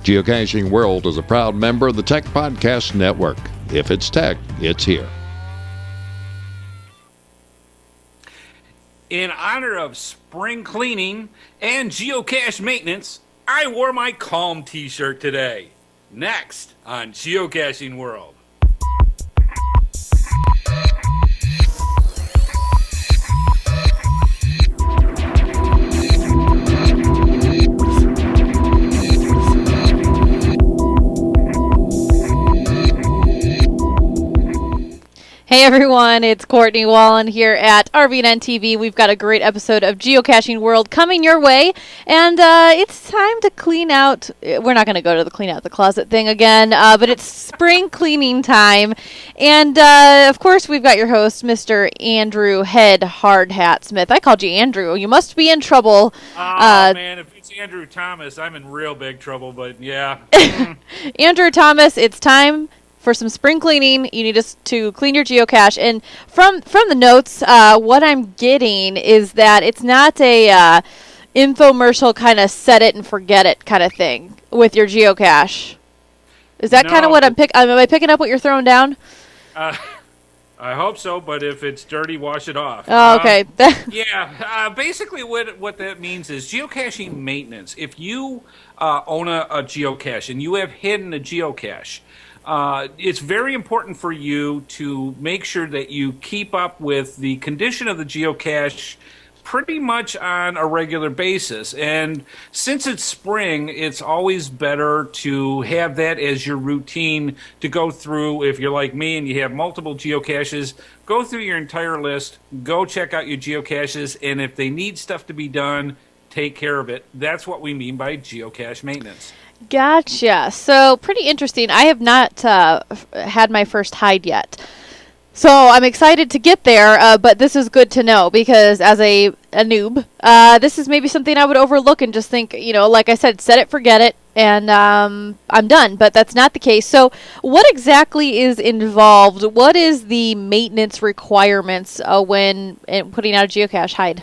Geocaching World is a proud member of the Tech Podcast Network. If it's tech, it's here. In honor of spring cleaning and geocache maintenance, I wore my Calm t-shirt today. Next on Geocaching World. Hey everyone, it's Courtney Wallin here at RVing and TV. We've got a great episode of Geocaching World coming your way, and it's time to clean out. We're not going to go to the clean out the closet thing again, but it's spring cleaning time, and of course we've got your host, Mr. Andrew HeadHardHat Smith. I called you Andrew. You must be in trouble. Oh man, if it's Andrew Thomas, I'm in real big trouble. But yeah, Andrew Thomas, it's time for some spring cleaning. You need us to clean your geocache. And from the notes, what I'm getting is that it's not a infomercial kind of set it and forget it kind of thing with your geocache. Is that kind of what am I picking up what you're throwing down? I hope so, but if it's dirty, wash it off. Oh, okay. Basically what that means is geocaching maintenance. If you own a geocache and you have hidden a geocache, it's very important for you to make sure that you keep up with the condition of the geocache pretty much on a regular basis. And since it's spring, it's always better to have that as your routine to go through. If you're like me and you have multiple geocaches, go through your entire list, go check out your geocaches, and if they need stuff to be done, take care of it. That's what we mean by geocache maintenance. Gotcha. So pretty interesting. I have not had my first hide yet. So I'm excited to get there, but this is good to know because as a noob, this is maybe something I would overlook and just think, like I said, set it, forget it, and I'm done. But that's not the case. So what exactly is involved? What is the maintenance requirements when putting out a geocache hide?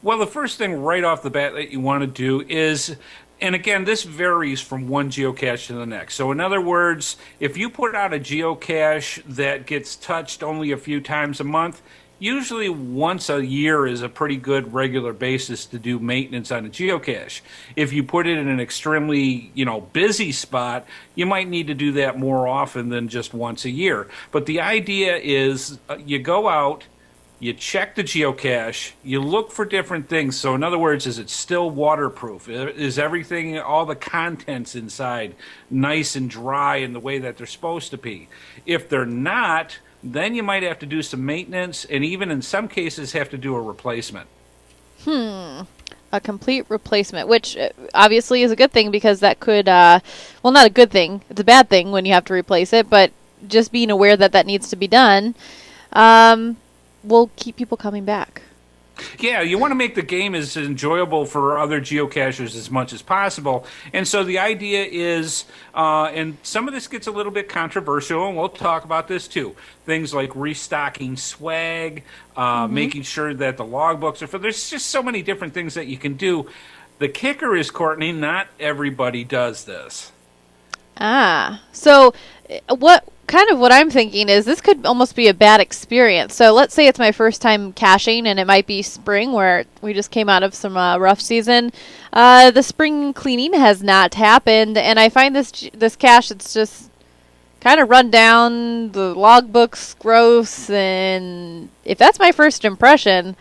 Well, the first thing right off the bat that you want to do is, and again, this varies from one geocache to the next. So in other words, if you put out a geocache that gets touched only a few times a month, usually once a year is a pretty good regular basis to do maintenance on a geocache. If you put it in an extremely, busy spot, you might need to do that more often than just once a year. But the idea is you go out, you check the geocache, you look for different things. So in other words, is it still waterproof? Is everything, all the contents inside, nice and dry in the way that they're supposed to be? If they're not, then you might have to do some maintenance and even in some cases have to do a replacement. A complete replacement, which obviously is a good thing because that could, not a good thing. It's a bad thing when you have to replace it, but just being aware that needs to be done, will keep people coming back. Yeah, you want to make the game as enjoyable for other geocachers as much as possible. And so the idea is, and some of this gets a little bit controversial, and we'll talk about this too. Things like restocking swag, making sure that the logbooks are full. There's just so many different things that you can do. The kicker is, Courtney, not everybody does this. So what I'm thinking is this could almost be a bad experience. So let's say it's my first time caching and it might be spring where we just came out of some rough season. The spring cleaning has not happened and I find this cache it's just kind of run down, the logbook's gross, and if that's my first impression,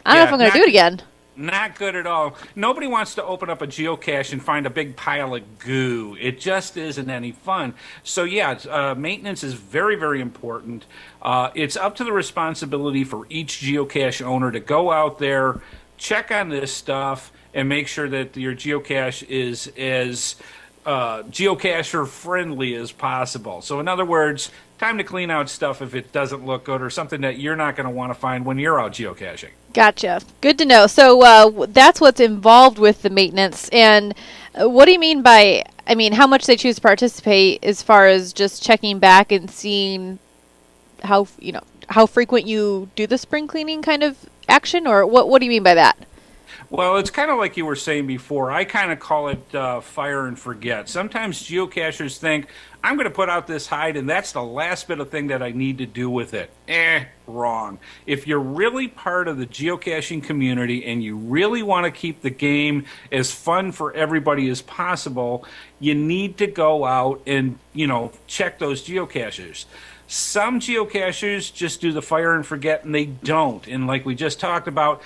I don't know if I'm going to do it again. Not good at all. Nobody wants to open up a geocache and find a big pile of goo. It just isn't any fun. So yeah, maintenance is very, very important. It's up to the responsibility for each geocache owner to go out there, check on this stuff, and make sure that your geocache is as geocacher friendly as possible. So in other words, time to clean out stuff if it doesn't look good or something that you're not going to want to find when you're out geocaching. Gotcha. Good to know. So that's what's involved with the maintenance. And what do you mean by, how much they choose to participate as far as just checking back and seeing how frequent you do the spring cleaning kind of action? Or what do you mean by that? Well, it's kind of like you were saying before. I kind of call it fire and forget. Sometimes geocachers think, I'm going to put out this hide, and that's the last bit of thing that I need to do with it. Wrong. If you're really part of the geocaching community and you really want to keep the game as fun for everybody as possible, you need to go out and, check those geocaches. Some geocachers just do the fire and forget, and they don't. And like we just talked about,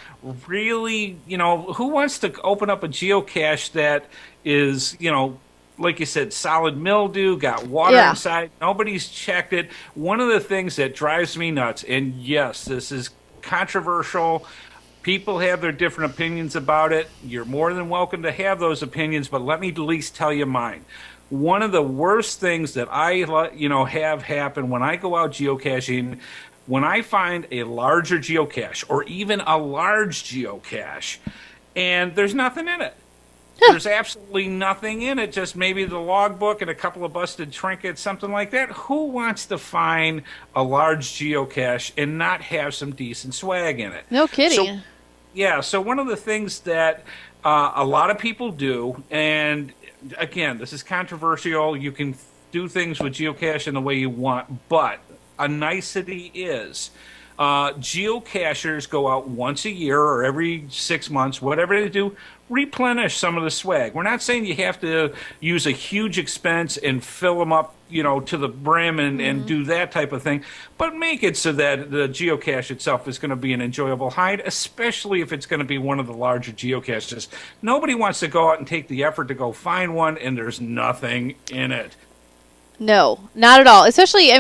really, who wants to open up a geocache that is, like you said, solid mildew, got water inside, nobody's checked it. One of the things that drives me nuts, and yes, this is controversial, people have their different opinions about it. You're more than welcome to have those opinions, but let me at least tell you mine. One of the worst things that I have happen when I go out geocaching, when I find a larger geocache or even a large geocache and there's nothing in it. There's absolutely nothing in it, just maybe the logbook and a couple of busted trinkets, something like that. Who wants to find a large geocache and not have some decent swag in it? No kidding. So one of the things that a lot of people do, and again, this is controversial. You can do things with geocaching the way you want, but a nicety is geocachers go out once a year or every 6 months, whatever they do, replenish some of the swag. We're not saying you have to use a huge expense and fill them up, to the brim and do that type of thing, but make it so that the geocache itself is going to be an enjoyable hide, especially if it's going to be one of the larger geocaches. Nobody wants to go out and take the effort to go find one and there's nothing in it. No, not at all. Especially,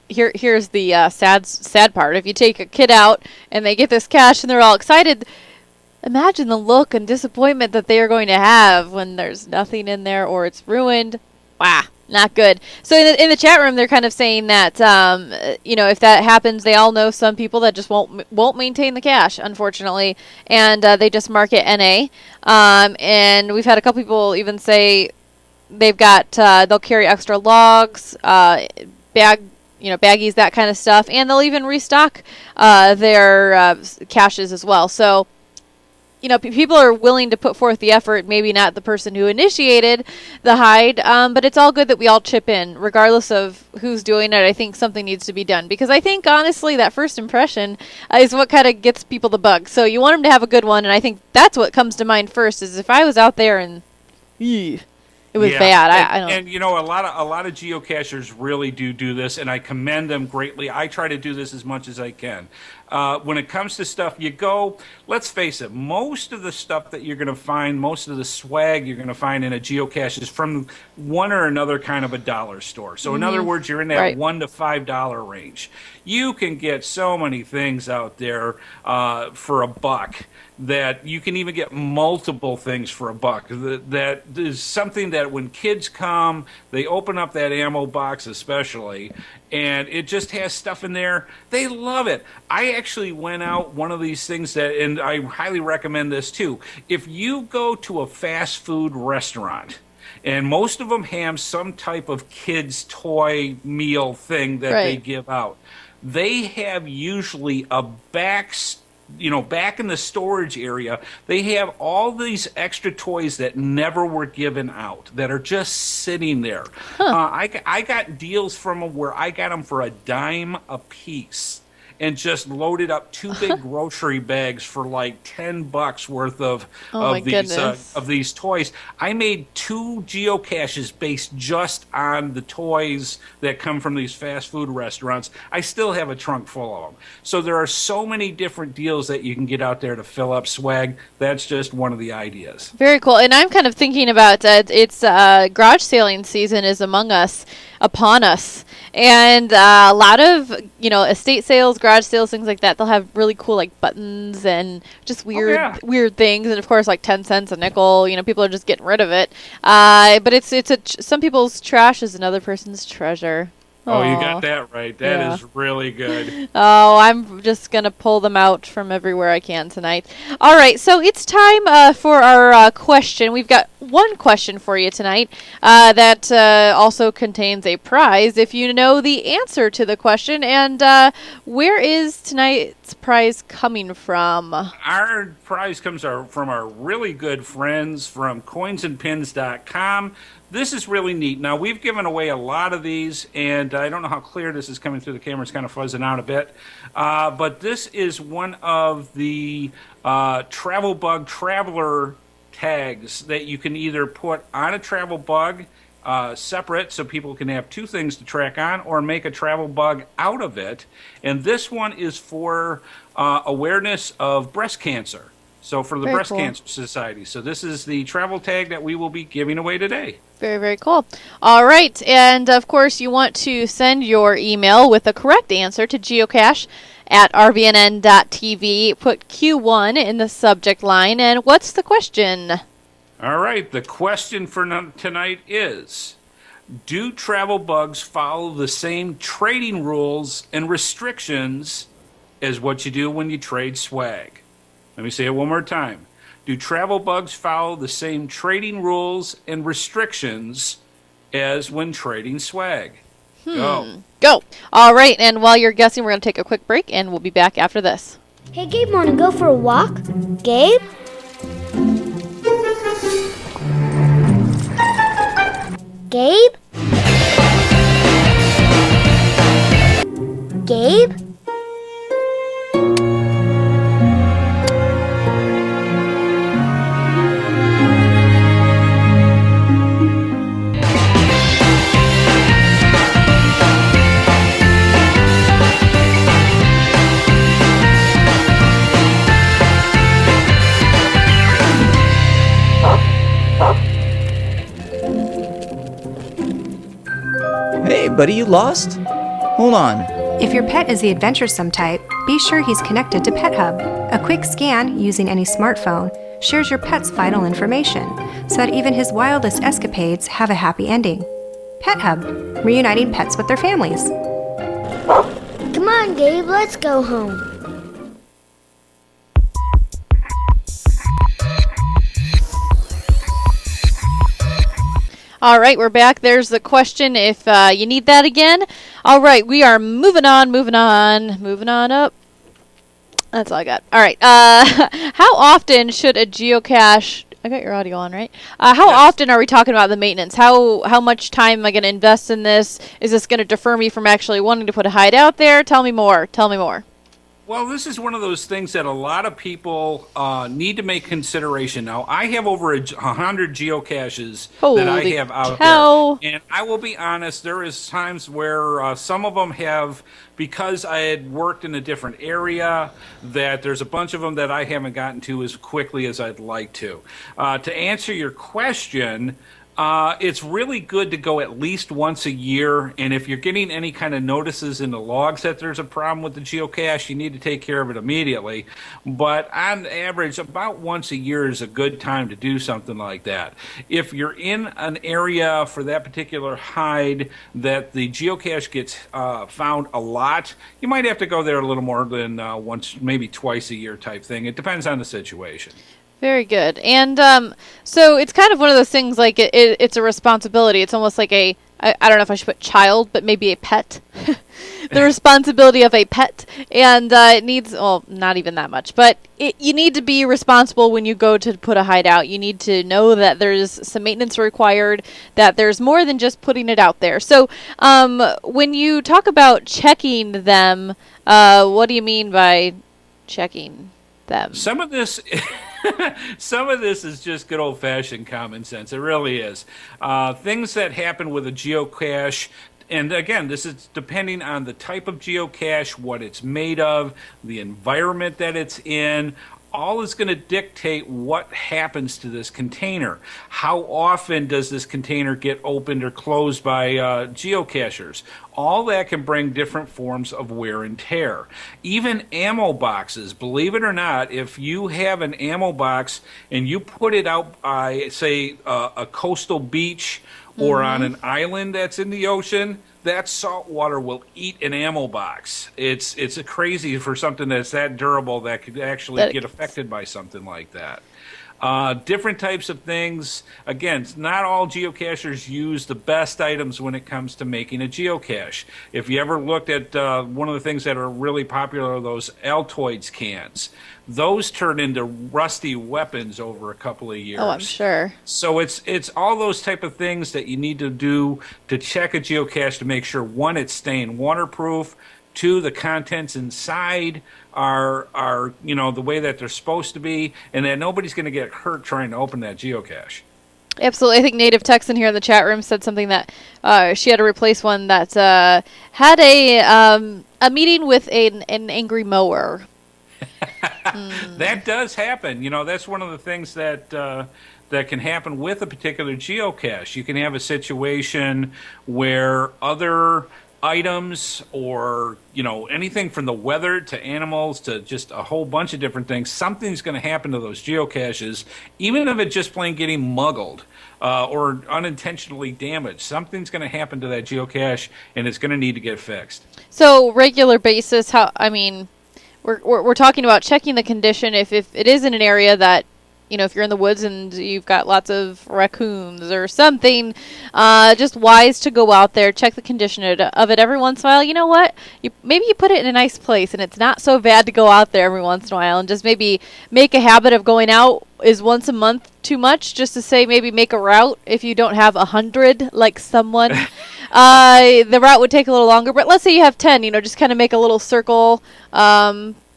here's the sad part. If you take a kid out and they get this cache and they're all excited, imagine the look and disappointment that they are going to have when there's nothing in there or it's ruined. Wow, not good. So in the chat room, they're kind of saying that if that happens, they all know some people that just won't maintain the cache, unfortunately, and they just mark it NA. And we've had a couple people even say they've got they'll carry extra logs, baggies, that kind of stuff, and they'll even restock their caches as well. So people are willing to put forth the effort, maybe not the person who initiated the hide, but it's all good that we all chip in, regardless of who's doing it. I think something needs to be done, because I think, honestly, that first impression is what kind of gets people the bug. So you want them to have a good one, and I think that's what comes to mind first, is if I was out there and it was bad. I don't. And a lot of geocachers really do this, and I commend them greatly. I try to do this as much as I can. When it comes to stuff, let's face it, most of the stuff that you're going to find, most of the swag you're going to find in a geocache is from one or another kind of a dollar store. So in other words, you're in that $1 to $5 range. You can get so many things out there for $1 that you can even get multiple things for $1. That is something that when kids come, they open up that ammo box especially, and it just has stuff in there. They love it. I actually went out one of these things and I highly recommend this too. If you go to a fast food restaurant, and most of them have some type of kids' toy meal thing that they give out, they have usually a back in the storage area, they have all these extra toys that never were given out that are just sitting there. I got deals from them where I got them for $0.10 a piece and just loaded up 2 big grocery bags for like $10 worth of these toys. I made 2 geocaches based just on the toys that come from these fast food restaurants. I still have a trunk full of them. So there are so many different deals that you can get out there to fill up swag. That's just one of the ideas. Very cool. And I'm kind of thinking about it's garage sailing season is upon us. And a lot of, estate sales, garage sales, things like that, they'll have really cool, like, buttons and just weird things. And, of course, like 10 cents a nickel, people are just getting rid of it. But some people's trash is another person's treasure. Oh, you got that right. That is really good. Oh, I'm just going to pull them out from everywhere I can tonight. All right, so it's time for our question. We've got one question for you tonight that also contains a prize if you know the answer to the question. And where is tonight's prize coming from? Our prize comes from our really good friends from coinsandpins.com. This is really neat. Now, we've given away a lot of these, and I don't know how clear this is coming through the camera. It's kind of fuzzing out a bit. But this is one of the Travel Bug Traveler tags that you can either put on a travel bug separate so people can have two things to track on, or make a travel bug out of it. And this one is for awareness of breast cancer. So for the Breast Cancer Society. So this is the travel tag that we will be giving away today. Very, very cool. All right. And, of course, you want to send your email with the correct answer to geocache@rvnn.tv. Put Q1 in the subject line. And what's the question? All right. The question for tonight is, do travel bugs follow the same trading rules and restrictions as what you do when you trade swag? Let me say it one more time. Do travel bugs follow the same trading rules and restrictions as when trading swag? Go. All right. And while you're guessing, we're going to take a quick break, and we'll be back after this. Hey, Gabe, want to go for a walk? Gabe? Gabe? Gabe? Hey, buddy, you lost? Hold on. If your pet is the adventuresome type, be sure he's connected to PetHub. A quick scan using any smartphone shares your pet's vital information so that even his wildest escapades have a happy ending. PetHub, reuniting pets with their families. Come on, Gabe, let's go home. All right, we're back. There's the question if you need that again. All right, we are moving on up. That's all I got. All right. How often should a geocache... I got your audio on, right? How often are we talking about the maintenance? How much time am I going to invest in this? Is this going to defer me from actually wanting to put a hideout there? Tell me more. Well, this is one of those things that a lot of people need to make consideration. Now, I have over 100 geocaches that I have out there. And I will be honest, there is times where some of them have, because I had worked in a different area, that there's a bunch of them that I haven't gotten to as quickly as I'd like to. To answer your question, it's really good to go at least once a year, and if you're getting any kind of notices in the logs that there's a problem with the geocache, you need to take care of it immediately. But on average, about once a year is a good time to do something like that. If you're in an area for that particular hide that the geocache gets found a lot, you might have to go there a little more than once, maybe twice a year type thing. It depends on the situation. Very good. And so it's kind of one of those things, like it's a responsibility. It's almost like I don't know if I should put child, but maybe a pet. The responsibility of a pet. And it needs, well, not even that much, but you need to be responsible when you go to put a hideout. You need to know that there's some maintenance required, that there's more than just putting it out there. So when you talk about checking them, what do you mean by checking them? Some of this is just good old-fashioned common sense. It really is. Things that happen with a geocache, and again, this is depending on the type of geocache, what it's made of, the environment that it's in. All is going to dictate what happens to this container. How often does this container get opened or closed by geocachers? All that can bring different forms of wear and tear. Even ammo boxes, believe it or not, if you have an ammo box and you put it out by, say, a coastal beach or on an island that's in the ocean, that salt water will eat an ammo box. It's crazy for something that's that durable that could actually get affected by something like that. different types of things. Again, not all geocachers use the best items when it comes to making a geocache. If you ever looked at one of the things that are really popular, are those Altoids cans. Those turn into rusty weapons over a couple of years. Oh, I'm sure. So it's all those type of things that you need to do to check a geocache to make sure, one, it's staying waterproof, two, the contents inside are the way that they're supposed to be, and that nobody's going to get hurt trying to open that geocache. Absolutely. I think Native Texan here in the chat room said something that she had to replace one that had a meeting with an angry mower. That does happen. That's one of the things that can happen with a particular geocache. You can have a situation where other items or anything from the weather to animals to just a whole bunch of different things, something's going to happen to those geocaches, even if it's just plain getting muggled or unintentionally damaged. Something's going to happen to that geocache, and it's going to need to get fixed. So regular basis, we're talking about checking the condition if it is in an area that, if you're in the woods and you've got lots of raccoons or something, just wise to go out there, check the condition of it every once in a while. You know what? Maybe you put it in a nice place, and it's not so bad to go out there every once in a while, and just maybe make a habit of going out. Is once a month too much? Just to say, maybe make a route. If you don't have 100, like someone, the route would take a little longer. But let's say you have 10. Just kind of make a little circle.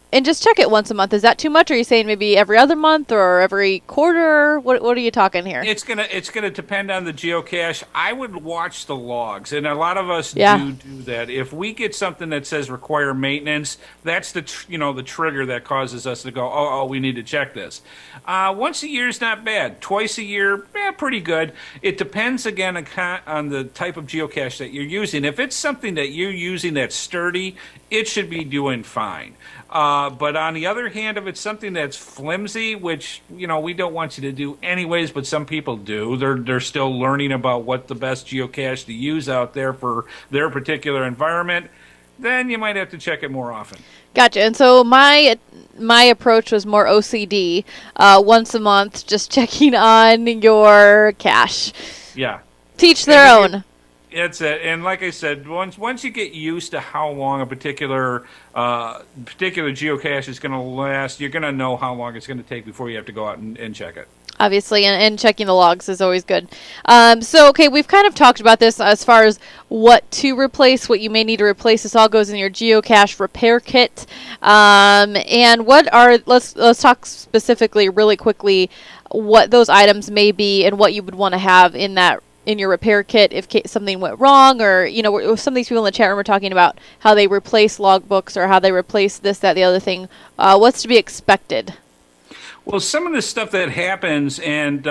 And just check it once a month. Is that too much? Or are you saying maybe every other month or every quarter? What are you talking here? It's gonna depend on the geocache. I would watch the logs, and a lot of us do that. If we get something that says require maintenance, that's the trigger that causes us to go, oh, we need to check this. Once a year is not bad. Twice a year, pretty good. It depends again on the type of geocache that you're using. If it's something that you're using that's sturdy, it should be doing fine. But on the other hand, if it's something that's flimsy, which we don't want you to do anyways, but some people do, they're still learning about what the best geocache to use out there for their particular environment, then you might have to check it more often. Gotcha. And so my approach was more OCD, once a month, just checking on your cache. Yeah. Teach their own. That's it. And like I said, once you get used to how long a particular geocache is going to last, you're going to know how long it's going to take before you have to go out and check it. Obviously, and checking the logs is always good. Okay, we've kind of talked about this as far as what to replace, what you may need to replace. This all goes in your geocache repair kit. And let's talk specifically, really quickly, what those items may be and what you would want to have in your repair kit if something went wrong, or some of these people in the chat room are talking about how they replace logbooks or how they replace this, that, the other thing. What's to be expected? Well, some of the stuff that happens, and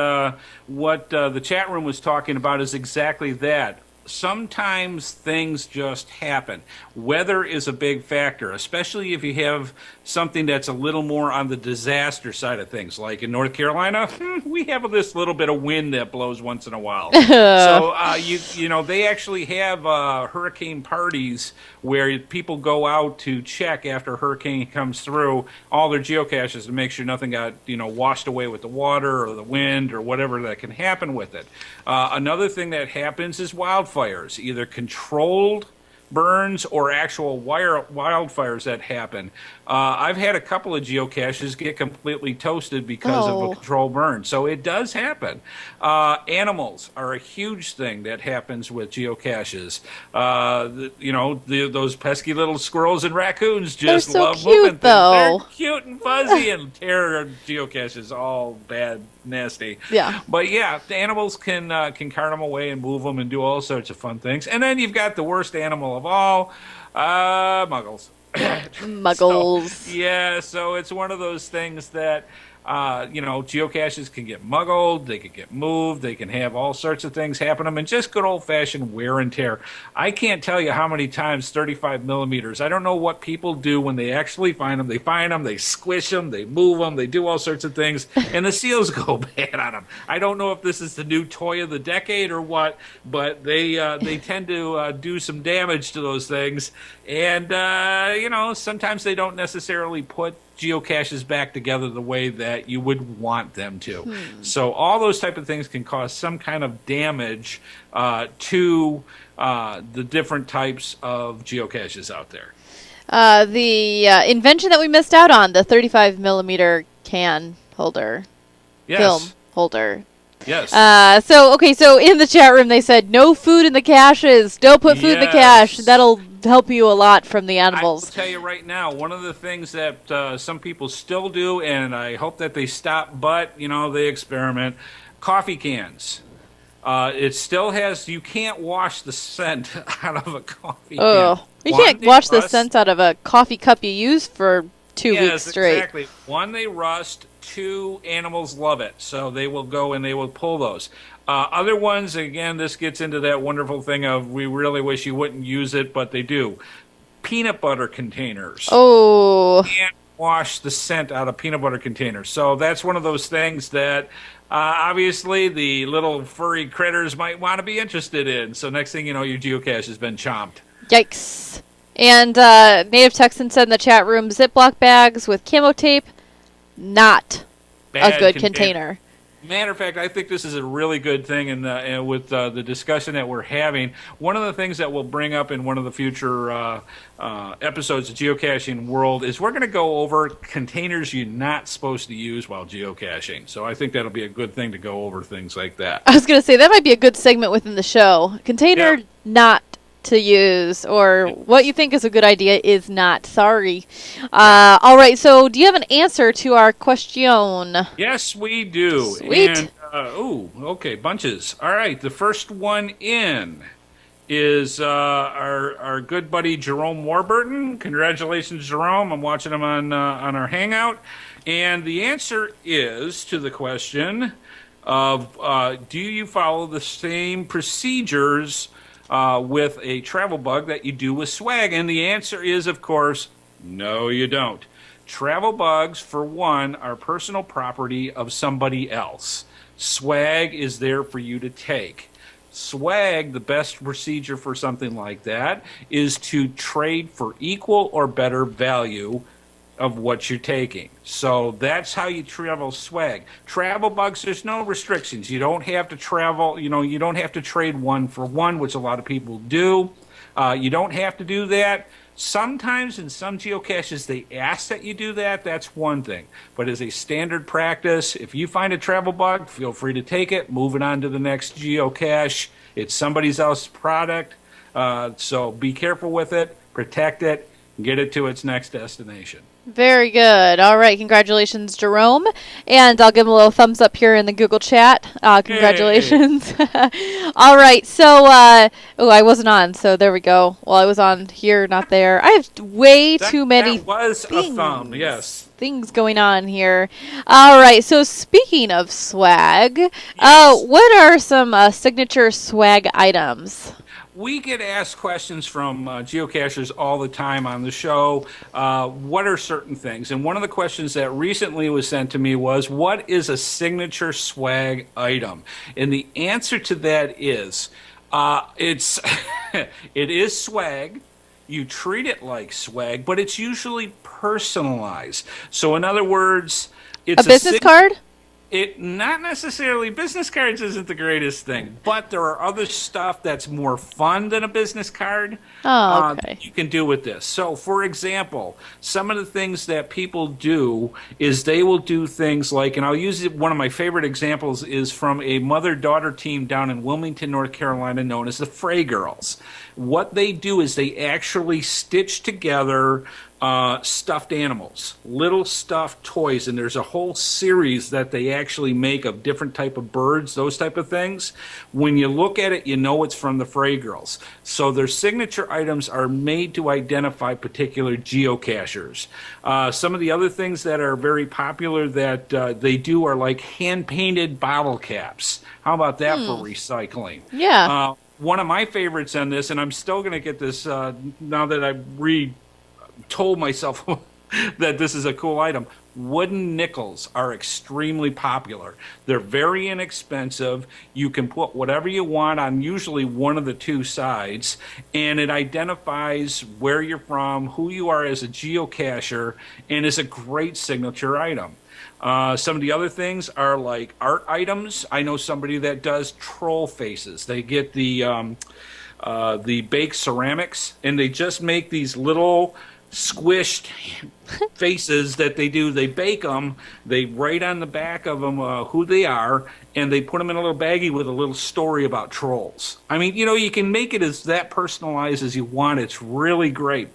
what the chat room was talking about, is exactly that. Sometimes things just happen. Weather is a big factor, especially if you have something that's a little more on the disaster side of things. Like in North Carolina, we have this little bit of wind that blows once in a while. So they actually have hurricane parties where people go out to check after a hurricane comes through all their geocaches to make sure nothing got washed away with the water or the wind or whatever that can happen with it. Another thing that happens is wildfires, either controlled burns or actual wildfires that happen. I've had a couple of geocaches get completely toasted because of a controlled burn. So it does happen. Animals are a huge thing that happens with geocaches. Those pesky little squirrels and raccoons just love moving things. They're cute and fuzzy and tear geocaches all bad, nasty. Yeah. But yeah, the animals can cart them away and move them and do all sorts of fun things. And then you've got the worst animal of all, muggles. Muggles. So it's one of those things that geocaches can get muggled, they can get moved, they can have all sorts of things happen to them, and just good old-fashioned wear and tear. I can't tell you how many times 35 millimeters, I don't know what people do when they actually find them. They find them, they squish them, they move them, they do all sorts of things, and the seals go bad on them. I don't know if this is the new toy of the decade or what, but they tend to do some damage to those things, and sometimes they don't necessarily put geocaches back together the way that you would want them to. So all those type of things can cause some kind of damage to the different types of geocaches out there. The invention that we missed out on, the 35 millimeter can holder, film holder. Yes. So in the chat room they said no food in the caches. Don't put food in the cache. That'll help you a lot from the animals. I will tell you right now, one of the things that some people still do, and I hope that they stop, but they experiment. Coffee cans. It still has. You can't wash the scent out of a coffee can. You can't wash the scent out of a coffee cup you used for 2 weeks straight. Exactly. One, they rust. Two, animals love it, so they will go and they will pull those. Other ones, again, this gets into that wonderful thing of we really wish you wouldn't use it, but they do. Peanut butter containers. Oh. You can't wash the scent out of peanut butter containers. So that's one of those things that obviously the little furry critters might want to be interested in. So next thing you know, your geocache has been chomped. Yikes. And Native Texan said in the chat room, Ziploc bags with camo tape, not a good container. Matter of fact, I think this is a really good thing, and with the discussion that we're having, one of the things that we'll bring up in one of the future episodes of Geocaching World is we're going to go over containers you're not supposed to use while geocaching. So I think that'll be a good thing to go over things like that. I was going to say, that might be a good segment within the show. Container not to use, or what you think is a good idea is not. Sorry. All right, so do you have an answer to our question? Yes, we do. Sweet. And, okay, bunches. All right, the first one in is our good buddy Jerome Warburton. Congratulations, Jerome. I'm watching him on our Hangout. And the answer is to the question of do you follow the same procedures with a travel bug that you do with swag? And the answer is, of course, no, you don't. Travel bugs, for one, are personal property of somebody else. Swag is there for you to take. Swag, the best procedure for something like that, is to trade for equal or better value of what you're taking. So that's how you travel swag. Travel bugs, there's no restrictions. You don't have to travel, you don't have to trade one for one, which a lot of people do. You don't have to do that. Sometimes in some geocaches they ask that you do that. That's one thing. But as a standard practice, if you find a travel bug, feel free to take it, move it on to the next geocache. It's somebody else's product. So be careful with it, protect it, and get it to its next destination. Very good. All right. Congratulations, Jerome. And I'll give him a little thumbs up here in the Google chat. Congratulations. All right. So, I wasn't on. So there we go. Well, I was on here, not there. I have way too many things going on here. All right. So speaking of swag, what are some signature swag items? We get asked questions from geocachers all the time on the show. What are certain things? And one of the questions that recently was sent to me was, what is a signature swag item? And the answer to that is, it is swag. You treat it like swag, but it's usually personalized. So in other words, it's a business card? Not necessarily. Business cards isn't the greatest thing, but there are other stuff that's more fun than a business card you can do with this. So, for example, some of the things that people do is they will do things like, and I'll use one of my favorite examples is from a mother-daughter team down in Wilmington, North Carolina, known as the Fray Girls. What they do is they actually stitch together stuffed animals, little stuffed toys, and there's a whole series that they actually make of different type of birds, those type of things. When you look at it, you know it's from the Fray Girls. So their signature items are made to identify particular geocachers. Some of the other things that are very popular that they do are like hand-painted bottle caps. How about that for recycling? Yeah. One of my favorites on this, and I'm still going to get this now that I've told myself that this is a cool item. Wooden nickels are extremely popular. They're very inexpensive. You can put whatever you want on usually one of the two sides, and it identifies where you're from, who you are as a geocacher, and is a great signature item. Some of the other things are like art items. I know somebody that does troll faces. They get the baked ceramics, and they just make these little squished faces that they do. They bake them. They write on the back of them who they are, and they put them in a little baggie with a little story about trolls. I mean, you can make it as that personalized as you want. It's really great.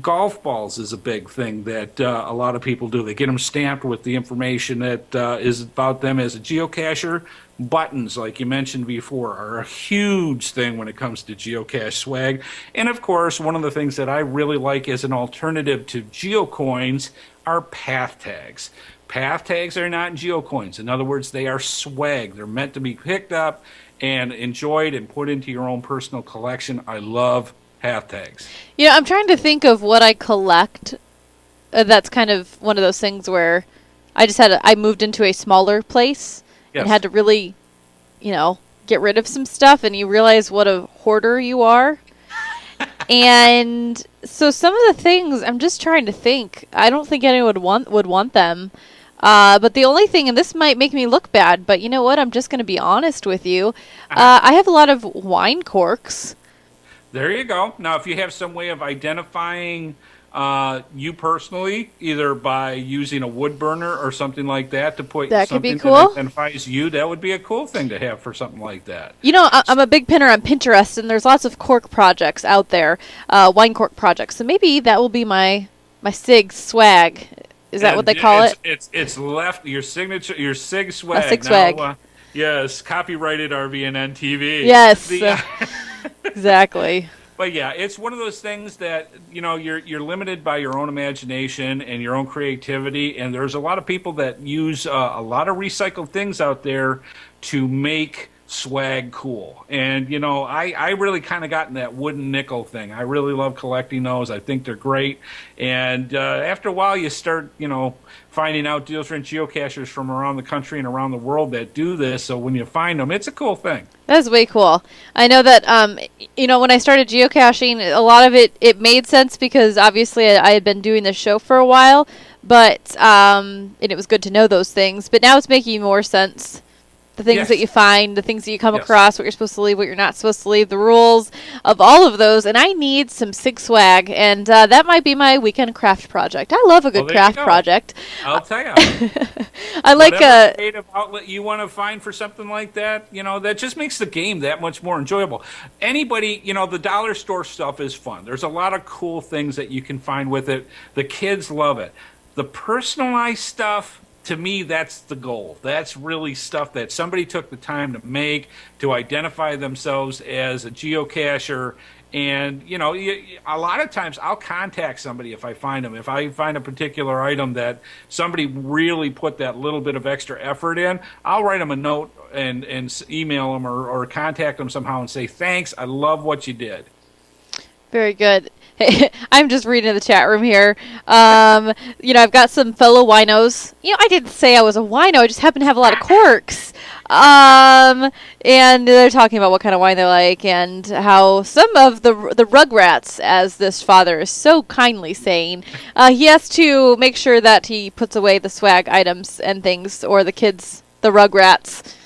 Golf balls is a big thing that a lot of people do. They get them stamped with the information that is about them as a geocacher. Buttons, like you mentioned before, are a huge thing when it comes to geocache swag. And of course, one of the things that I really like as an alternative to geocoins are path tags. Path tags are not geocoins. In other words, they are swag. They're meant to be picked up and enjoyed and put into your own personal collection. I love path tags. I'm trying to think of what I collect. That's kind of one of those things where I moved into a smaller place. Yes. And had to really, get rid of some stuff, and you realize what a hoarder you are. And so some of the things, I'm just trying to think. I don't think anyone would want them. But the only thing, and this might make me look bad, but you know what? I'm just going to be honest with you. I have a lot of wine corks. There you go. Now, if you have some way of identifying you personally, either by using a wood burner or something like that to put that something could be cool. that identifies you, that would be a cool thing to have for something like that. I'm a big pinner on Pinterest, and there's lots of cork projects out there, wine cork projects. So maybe that will be my SIG swag. Is that what they call it? It's left your signature, your SIG swag. SIG swag. Yes, copyrighted RVN TV. Yes, exactly. But yeah, it's one of those things that, you're limited by your own imagination and your own creativity. And there's a lot of people that use a lot of recycled things out there to make swag cool. And, I really kind of got in that wooden nickel thing. I really love collecting those. I think they're great. And after a while, you start, finding out different geocachers from around the country and around the world that do this. So when you find them, it's a cool thing. That's way cool. I know that, when I started geocaching, a lot of it made sense because obviously I had been doing this show for a while, but and it was good to know those things. But now it's making more sense. The things that you find, the things that you come across, what you're supposed to leave, what you're not supposed to leave, the rules of all of those. And I need some SIG swag, and that might be my weekend craft project. I love a good craft project. I'll tell you. I like whatever creative outlet you want to find for something like that, that just makes the game that much more enjoyable. Anybody, the dollar store stuff is fun. There's a lot of cool things that you can find with it. The kids love it. The personalized stuff, to me, that's the goal. That's really stuff that somebody took the time to make, to identify themselves as a geocacher. And, a lot of times I'll contact somebody if I find them. If I find a particular item that somebody really put that little bit of extra effort in, I'll write them a note and email them or contact them somehow and say, thanks, I love what you did. Very good. I'm just reading the chat room here. I've got some fellow winos. I didn't say I was a wino. I just happen to have a lot of corks. And they're talking about what kind of wine they like and how some of the rugrats, as this father is so kindly saying, he has to make sure that he puts away the swag items and things, or the kids, the rugrats,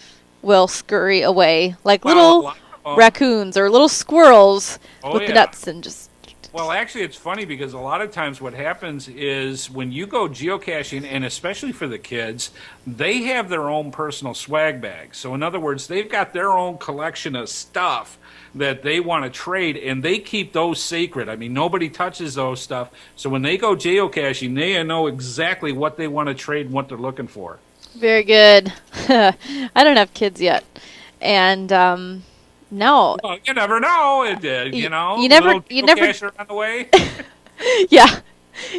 will scurry away like little raccoons or little squirrels with the nuts and just... Well, actually, it's funny because a lot of times what happens is when you go geocaching, and especially for the kids, they have their own personal swag bags. So in other words, they've got their own collection of stuff that they want to trade, and they keep those sacred. I mean, nobody touches those stuff. So when they go geocaching, they know exactly what they want to trade and what they're looking for. Very good. I don't have kids yet. And... No. Well, you never know. You never on the way. Yeah.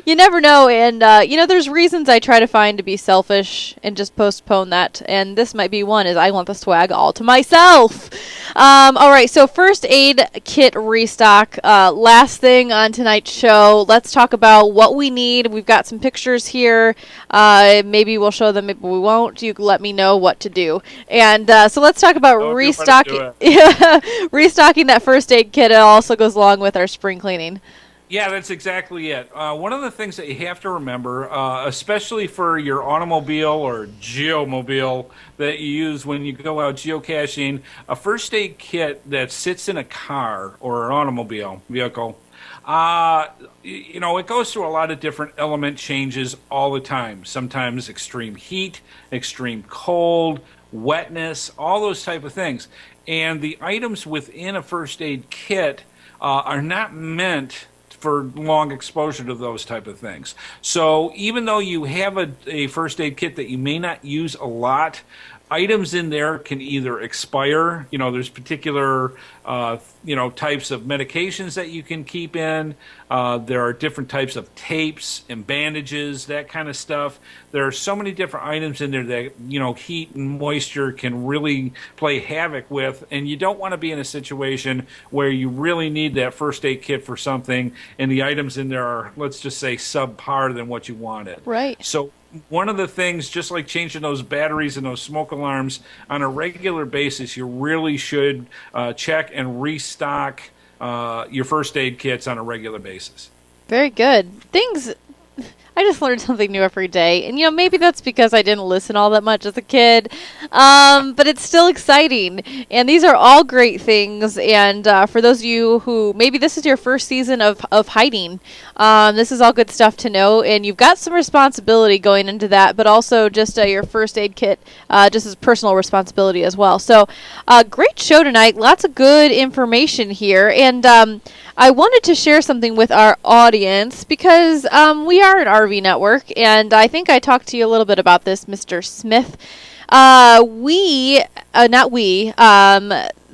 You never know, and there's reasons I try to find to be selfish and just postpone that, and this might be one. Is I want the swag all to myself. All right, so first aid kit restock. Last thing on tonight's show, let's talk about what we need. We've got some pictures here. Maybe we'll show them, maybe we won't. You let me know what to do. And so let's talk about restocking. Restocking that first aid kit. It also goes along with our spring cleaning. Yeah, that's exactly it. One of the things that you have to remember, especially for your automobile or geomobile that you use when you go out geocaching, a first aid kit that sits in a car or an automobile vehicle, it goes through a lot of different element changes all the time. Sometimes extreme heat, extreme cold, wetness, all those type of things. And the items within a first aid kit are not meant for long exposure to those type of things. So even though you have a first aid kit that you may not use a lot, items in there can either expire. There's particular types of medications that you can keep in. There are different types of tapes and bandages, that kind of stuff. There are so many different items in there that heat and moisture can really play havoc with, and you don't want to be in a situation where you really need that first aid kit for something and the items in there are, let's just say, subpar than what you wanted. Right. So one of the things, just like changing those batteries and those smoke alarms on a regular basis, you really should check and restock your first aid kits on a regular basis. Very good. I just learned something new every day. And, maybe that's because I didn't listen all that much as a kid. But it's still exciting. And these are all great things. And for those of you who, maybe this is your first season of hiding, this is all good stuff to know. And you've got some responsibility going into that, but also just your first aid kit, just as personal responsibility as well. So great show tonight. Lots of good information here. And I wanted to share something with our audience because we are an RV network, and I think I talked to you a little bit about this, Mr. Smith.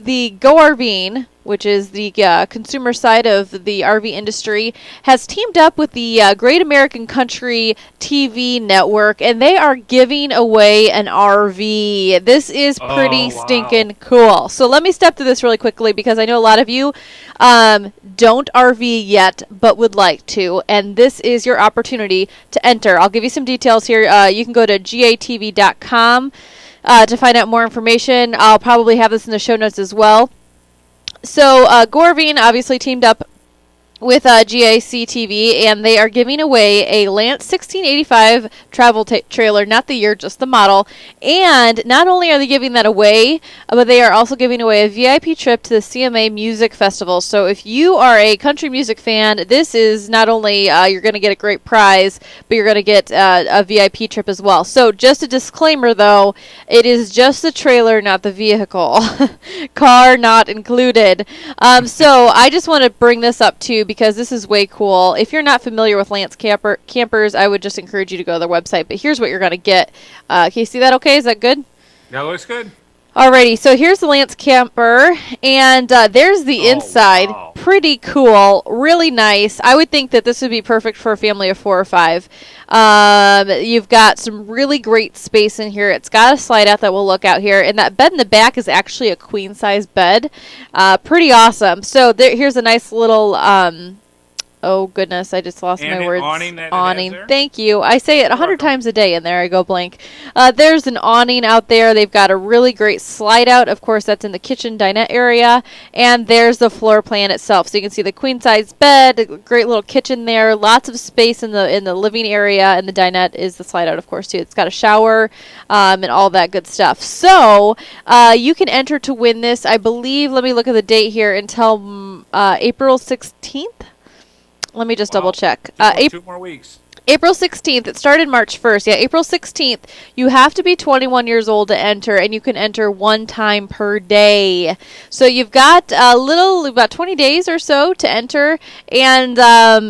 The Go RVing, which is the consumer side of the RV industry, has teamed up with the Great American Country TV network, and they are giving away an RV. This is pretty stinking cool. So let me step through this really quickly because I know a lot of you don't RV yet but would like to, and this is your opportunity to enter. I'll give you some details here. You can go to gatv.com to find out more information. I'll probably have this in the show notes as well. So Gorvine obviously teamed up with GAC TV, and they are giving away a Lance 1685 travel trailer, not the year, just the model. And not only are they giving that away, but they are also giving away a VIP trip to the CMA Music Festival. So if you are a country music fan, this is not only you're going to get a great prize, but you're going to get a VIP trip as well. So just a disclaimer, though, it is just the trailer, not the vehicle. Car not included. So I just want to bring this up too, because this is way cool. If you're not familiar with Lance Campers, I would just encourage you to go to their website. But here's what you're going to get. Can you see that okay? Is that good? That looks good. Alrighty, so here's the Lance camper, and there's the inside. Wow. Pretty cool, really nice. I would think that this would be perfect for a family of 4 or 5. You've got some really great space in here. It's got a slide out that we'll look out here, and that bed in the back is actually a queen size bed. Pretty awesome. So here's a nice little oh goodness, I just lost my words. Awning. Thank you. I say it 100 times a day and there I go blank. There's an awning out there. They've got a really great slide out. Of course, that's in the kitchen dinette area. And there's the floor plan itself. So you can see the queen size bed, a great little kitchen there, lots of space in the living area, and the dinette is the slide out, of course, too. It's got a shower and all that good stuff. So you can enter to win this, I believe, let me look at the date here, until April 16th. Let me just double check. 2 more weeks. April 16th. It started March 1st. Yeah, April 16th. You have to be 21 years old to enter, and you can enter 1 time per day. So you've got about 20 days or so to enter. And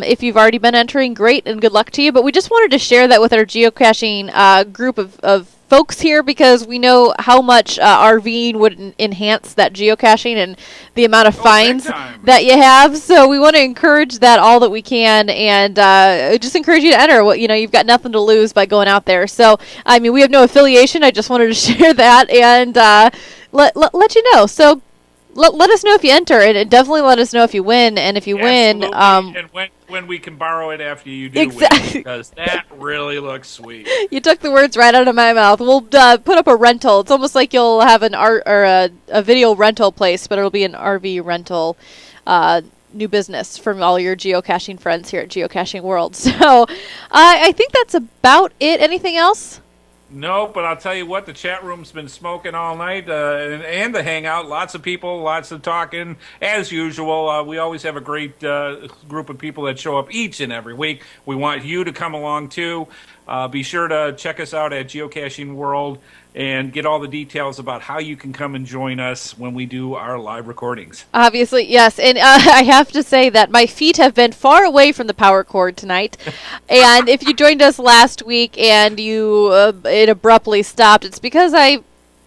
if you've already been entering, great, and good luck to you. But we just wanted to share that with our geocaching group of folks here because we know how much RVing would enhance that geocaching and the amount of finds that you have. So we want to encourage that all that we can, and just encourage you to enter. You've got nothing to lose by going out there. So, I mean, we have no affiliation. I just wanted to share that and let you know. So let us know if you enter, and definitely let us know if you win. And if you win, and when we can borrow it after you do win, because that really looks sweet. You took the words right out of my mouth. We'll put up a rental. It's almost like you'll have an art or a video rental place, but it'll be an RV rental new business from all your geocaching friends here at Geocaching World. So I think that's about it. Anything else? No, but I'll tell you what, the chat room's been smoking all night, and the hangout. Lots of people, lots of talking. As usual, we always have a great group of people that show up each and every week. We want you to come along, too. Be sure to check us out at Geocaching World and get all the details about how you can come and join us when we do our live recordings. Obviously, yes. And I have to say that my feet have been far away from the power cord tonight. And if you joined us last week and it abruptly stopped, it's because I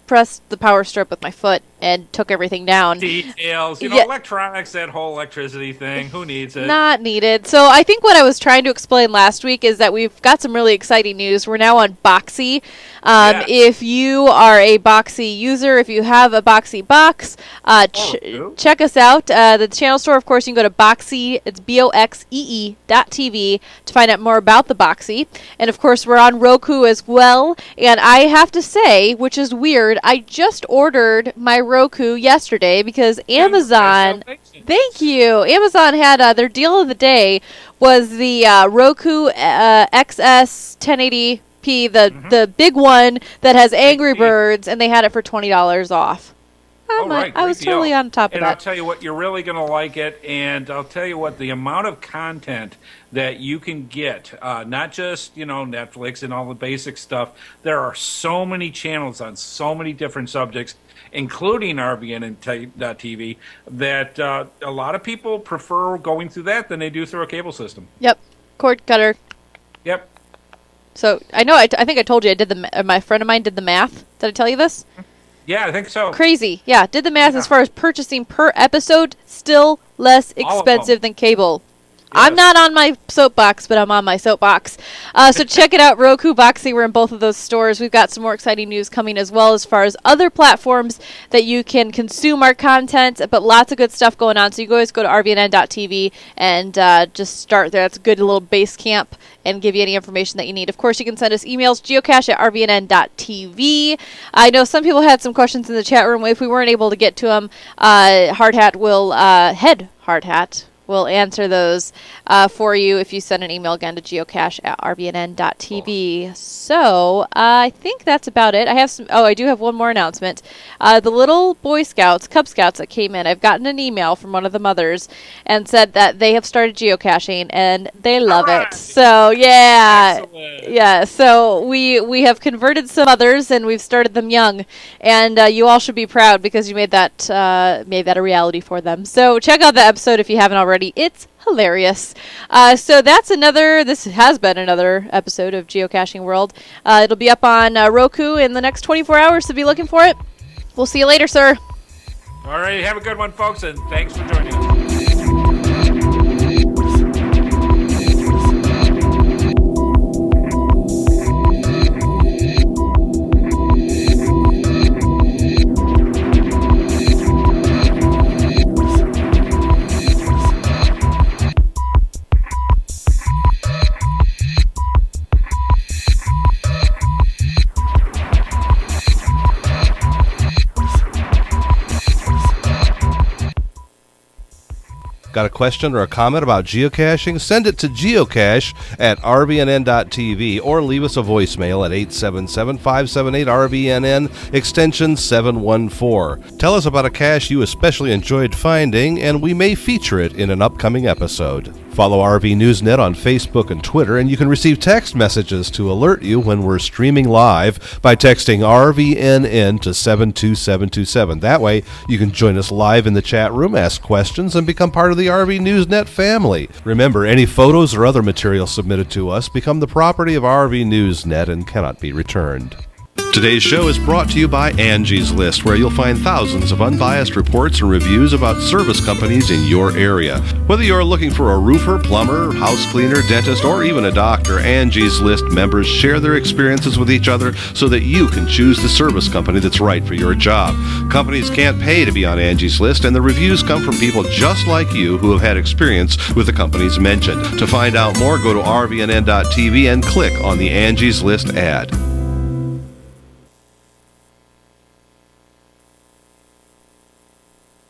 pressed the power strip with my foot and took everything down. Details, electronics, that whole electricity thing, who needs it? Not needed. So I think what I was trying to explain last week is that we've got some really exciting news. We're now on Boxy. If you are a Boxy user, if you have a Boxy box, check us out. The channel store, of course, you can go to Boxy, it's BOXEE.TV to find out more about the Boxy. And of course, we're on Roku as well. And I have to say, which is weird, I just ordered my Roku yesterday because Amazon, thank you, Amazon had their deal of the day was the Roku XS 1080p, the big one that has Angry Birds, and they had it for $20 off. I was totally on top of that. And I'll tell you what, you're really going to like it, and I'll tell you what, the amount of content that you can get, not just, Netflix and all the basic stuff, there are so many channels on so many different subjects, including RVing and TV, that a lot of people prefer going through that than they do through a cable system. Yep, cord cutter. Yep. So I know. I think I told you. My friend of mine did the math. Did I tell you this? Yeah, I think so. Crazy. Yeah, did the math as far as purchasing per episode. Still less expensive than cable. Yes. I'm not on my soapbox, but I'm on my soapbox. So check it out, Roku, Boxy. We're in both of those stores. We've got some more exciting news coming as well as far as other platforms that you can consume our content, but lots of good stuff going on. So you guys go to rvn.tv and just start there. That's a good little base camp and give you any information that you need. Of course, you can send us emails, geocache@rvn.tv. I know some people had some questions in the chat room. If we weren't able to get to them, HeadHardHat will answer those for you if you send an email again to geocache@rvn.tv. So I think that's about it. I do have one more announcement. The little Boy Scouts, Cub Scouts that came in, I've gotten an email from one of the mothers and said that they have started geocaching and they love it. So yeah. Excellent. Yeah. So we have converted some others and we've started them young, and you all should be proud because you made that a reality for them. So check out the episode if you haven't already. It's hilarious. So this has been another episode of Geocaching World. It'll be up on Roku in the next 24 hours, so be looking for it. We'll see you later, sir. All right, have a good one, folks, and thanks for joining us. Got a question or a comment about geocaching? Send it to geocache@rvnn.tv or leave us a voicemail at 877-578-RVNN, extension 714. Tell us about a cache you especially enjoyed finding, and we may feature it in an upcoming episode. Follow RV Newsnet on Facebook and Twitter, and you can receive text messages to alert you when we're streaming live by texting RVNN to 72727. That way, you can join us live in the chat room, ask questions, and become part of the RV Newsnet family. Remember, any photos or other material submitted to us become the property of RV Newsnet and cannot be returned. Today's show is brought to you by Angie's List, where you'll find thousands of unbiased reports and reviews about service companies in your area. Whether you're looking for a roofer, plumber, house cleaner, dentist, or even a doctor, Angie's List members share their experiences with each other so that you can choose the service company that's right for your job. Companies can't pay to be on Angie's List, and the reviews come from people just like you who have had experience with the companies mentioned. To find out more, go to rvnn.tv and click on the Angie's List ad.